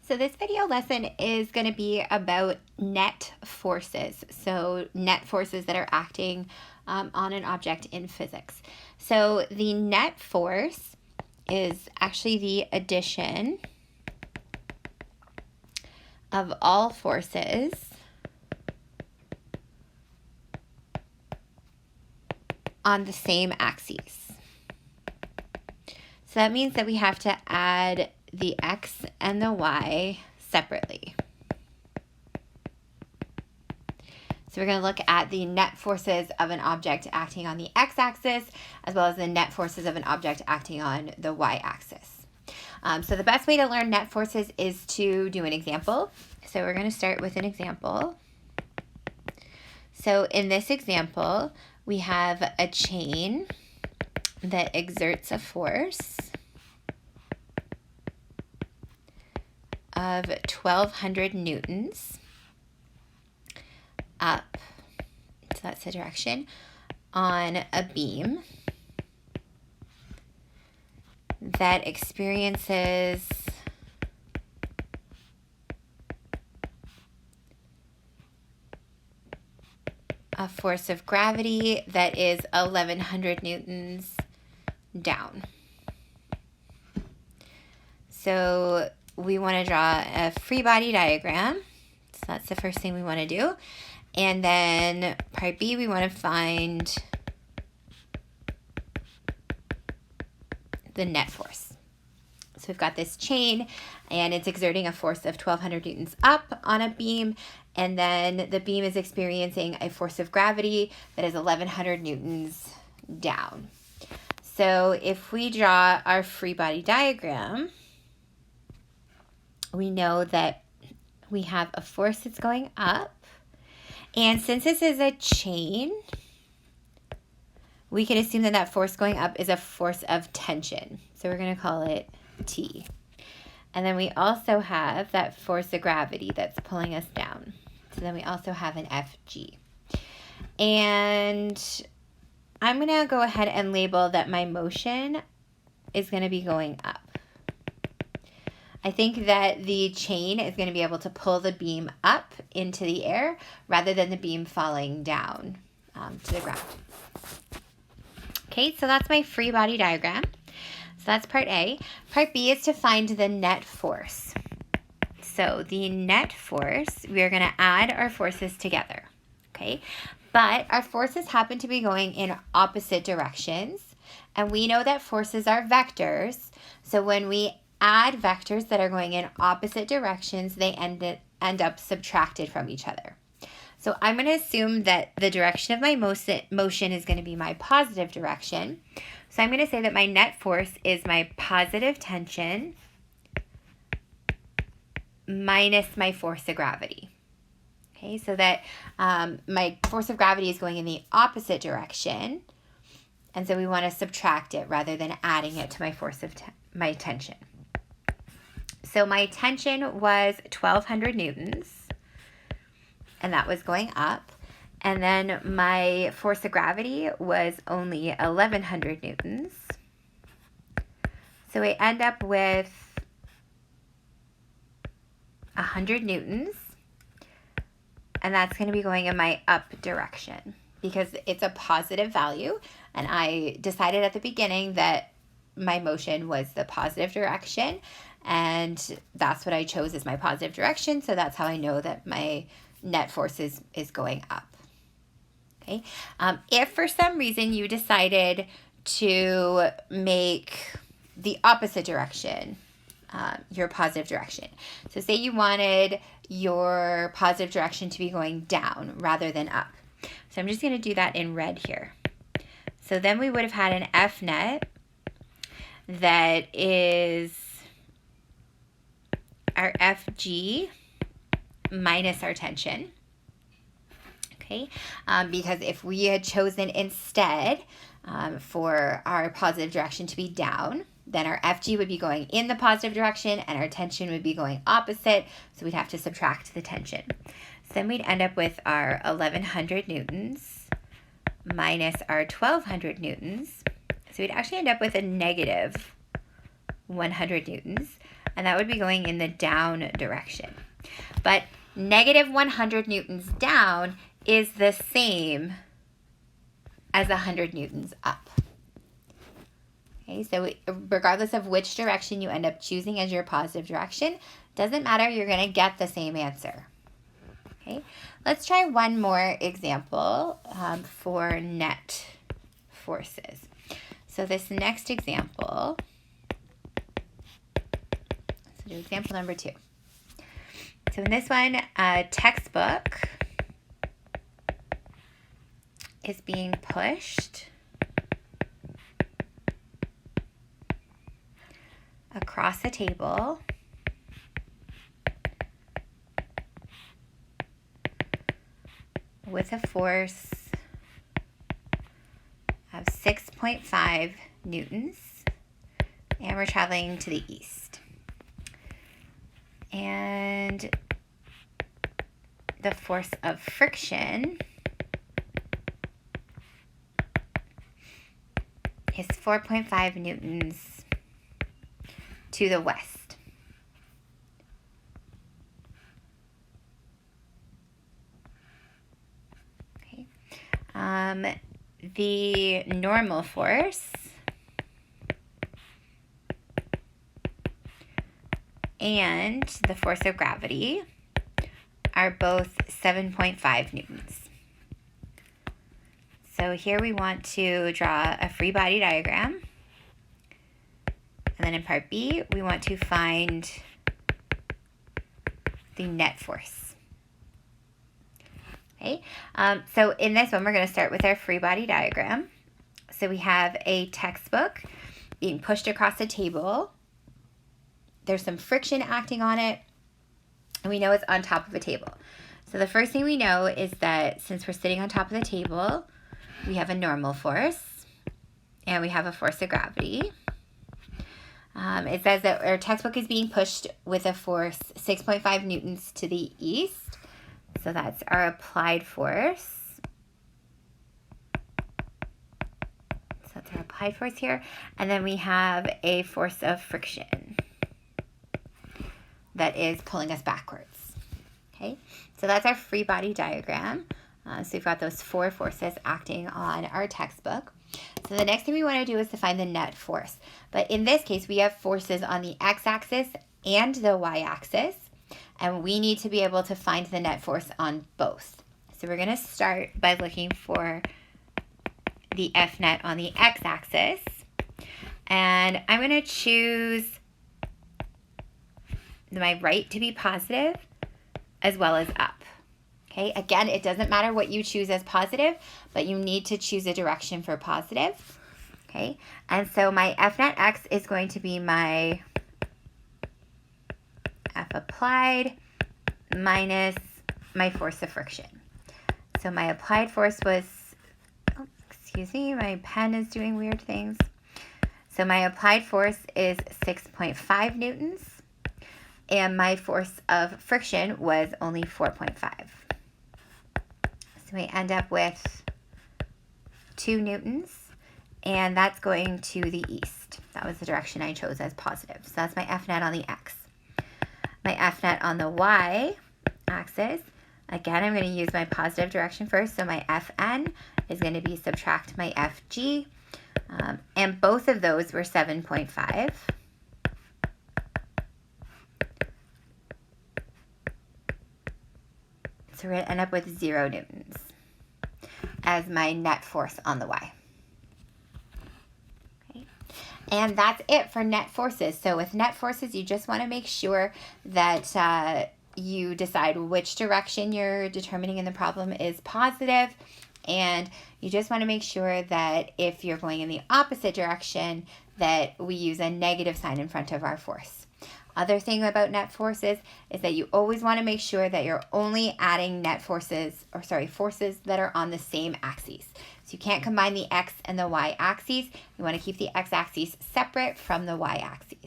So this video lesson is going to be about net forces. So net forces that are acting on an object in physics. So the net force is actually the addition of all forces on the same axes. So that means that we have to add the x and the y separately. So we're going to look at the net forces of an object acting on the x-axis as well as the net forces of an object acting on the y-axis. So the best way to learn net forces is to do an example. So we're going to start with an example. So in this example, we have a chain that exerts a force of 1,200 newtons up, so that's the direction, on a beam that experiences a force of gravity that is 1,100 newtons down. So we want to draw a free body diagram. So that's the first thing we want to do. And then part B, we want to find the net force. So we've got this chain and it's exerting a force of 1,200 newtons up on a beam. And then the beam is experiencing a force of gravity that is 1,100 newtons down. So if we draw our free body diagram, we know that we have a force that's going up. And since this is a chain, we can assume that that force going up is a force of tension. So we're going to call it T. And then we also have that force of gravity that's pulling us down. So then we also have an Fg. And I'm going to go ahead and label that my motion is going to be going up. I think that the chain is going to be able to pull the beam up into the air rather than the beam falling down to the ground. Okay, so that's my free body diagram. So that's part A. Part B is to find the net force. So the net force, we are going to add our forces together. Okay, but our forces happen to be going in opposite directions. And we know that forces are vectors. So when we add vectors that are going in opposite directions, they end up subtracted from each other. So I'm going to assume that the direction of my motion is going to be my positive direction. So I'm going to say that my net force is my positive tension minus my force of gravity. Okay, so that my force of gravity is going in the opposite direction. And so we want to subtract it rather than adding it to my force of my tension. So my tension was 1,200 newtons, and that was going up. And then my force of gravity was only 1,100 newtons. So we end up with 100 newtons, and that's going to be going in my up direction because it's a positive value. And I decided at the beginning that my motion was the positive direction, and that's what I chose as my positive direction. So that's how I know that my net force is going up. Okay. If for some reason you decided to make the opposite direction your positive direction. So say you wanted your positive direction to be going down rather than up. So I'm just going to do that in red here. So then we would have had an F net that is our Fg minus our tension. Okay, because if we had chosen instead for our positive direction to be down, then our Fg would be going in the positive direction and our tension would be going opposite, so we'd have to subtract the tension. So then we'd end up with our 1,100 newtons minus our 1,200 newtons. So we'd actually end up with a negative 100 newtons and that would be going in the down direction. But negative 100 newtons down is the same as 100 newtons up. Okay, so regardless of which direction you end up choosing as your positive direction, doesn't matter, you're going to get the same answer. Okay, let's try one more example for net forces. So this next example, let's do example number 2. So in this one, a textbook is being pushed across a table with a force of 6.5 newtons, and we're traveling to the east. And the force of friction is 4.5 newtons to the west. Okay. The normal force and the force of gravity are both 7.5 newtons. So here we want to draw a free body diagram. And then in part B, we want to find the net force. Okay, so in this one, we're going to start with our free body diagram. So we have a textbook being pushed across a table. There's some friction acting on it, and we know it's on top of a table. So the first thing we know is that since we're sitting on top of the table, we have a normal force, and we have a force of gravity. It says that our textbook is being pushed with a force 6.5 newtons to the east. So that's our applied force. So that's our applied force here. And then we have a force of friction that is pulling us backwards. Okay, so that's our free body diagram. So we've got those 4 forces acting on our textbook. So the next thing we want to do is to find the net force. But in this case, we have forces on the x-axis and the y-axis, and we need to be able to find the net force on both. So we're going to start by looking for the F net on the x-axis, and I'm going to choose my right to be positive as well as up. Okay, again, it doesn't matter what you choose as positive, but you need to choose a direction for positive. Okay, and so my F net x is going to be my F applied minus my force of friction. So my applied force was, oh, excuse me, my pen is doing weird things. So my applied force is 6.5 newtons, and my force of friction was only 4.5. So we end up with 2 newtons, and that's going to the east. That was the direction I chose as positive. So that's my F net on the x. My F net on the y axis, again, I'm going to use my positive direction first. So my Fn is going to be subtract my Fg, and both of those were 7.5. So we're going to end up with 0 newtons as my net force on the y. Okay. And that's it for net forces. So with net forces, you just want to make sure that you decide which direction you're determining in the problem is positive, and you just want to make sure that if you're going in the opposite direction, that we use a negative sign in front of our force. Other thing about net forces is that you always want to make sure that you're only adding forces that are on the same axes. So you can't combine the x and the y axes. You want to keep the x axis separate from the y axis.